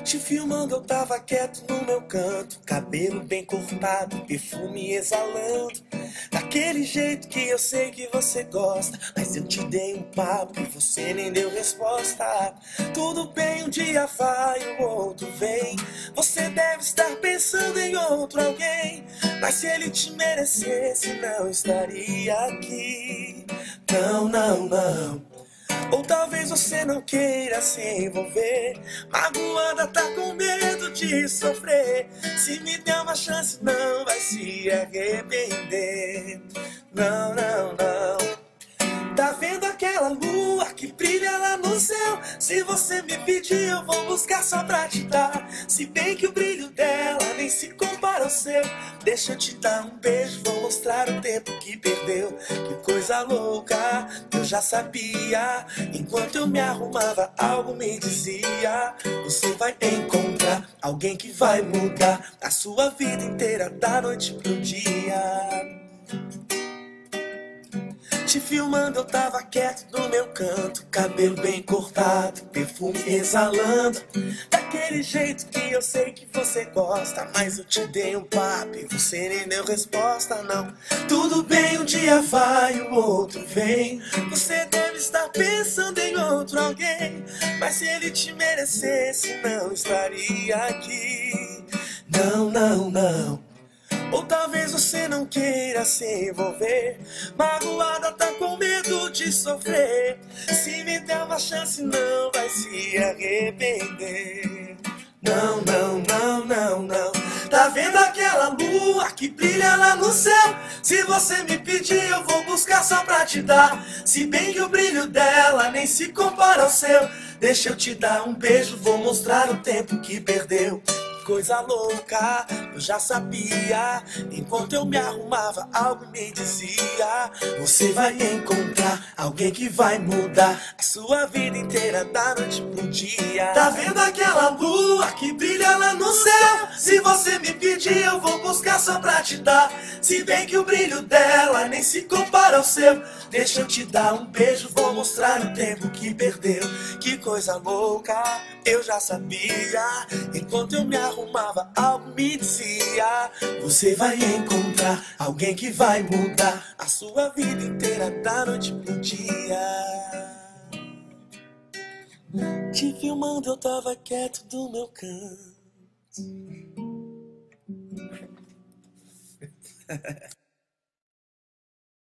Te filmando eu tava quieto no meu canto, cabelo bem cortado, perfume exalando, daquele jeito que eu sei que você gosta. Mas eu te dei um papo e você nem deu resposta. Tudo bem, um dia vai, o outro vem. Você deve estar pensando em outro alguém, mas se ele te merecesse não estaria aqui. Não, não, não. Ou talvez você não queira se envolver, magoada, tá com medo de sofrer. Se me der uma chance não vai se arrepender. Não, não, não. Tá vendo aquela lua que brilha lá no céu? Se você me pedir eu vou buscar só pra te dar. Se bem que o brilho dela nem se compara ao seu. Deixa eu te dar um beijo, vou mostrar o tempo que perdeu. Que coisa louca, eu já sabia. Enquanto eu me arrumava algo me dizia: você vai encontrar alguém que vai mudar a sua vida inteira da noite pro dia. Te filmando eu tava quieto no meu canto, cabelo bem cortado, perfume exalando, daquele jeito que eu sei que você gosta. Mas eu te dei um papo e você nem deu resposta, não. Tudo bem, um dia vai, o outro vem. Você deve estar pensando em outro alguém, mas se ele te merecesse não estaria aqui. Não, não, não. Ou talvez você não queira se envolver, magoada, tá com medo de sofrer. Se me der uma chance não vai se arrepender. Não, não, não, não, não. Tá vendo aquela lua que brilha lá no céu? Se você me pedir eu vou buscar só pra te dar. Se bem que o brilho dela nem se compara ao seu. Deixa eu te dar um beijo, vou mostrar o tempo que perdeu. Coisa louca, eu já sabia. Enquanto eu me arrumava, algo me dizia: você vai encontrar alguém que vai mudar a sua vida inteira da noite pro dia. Tá vendo aquela lua que brilha lá no céu? Se você me pedir, eu vou buscar só pra te dar. Se bem que o brilho dela nem se compara ao seu. Deixa eu te dar um beijo, vou mostrar o tempo que perdeu. Que coisa louca, eu já sabia. Enquanto eu me arrumava, algo me dizia: você vai encontrar alguém que vai mudar a sua vida inteira da noite pro dia. Te filmando eu tava quieto do meu canto.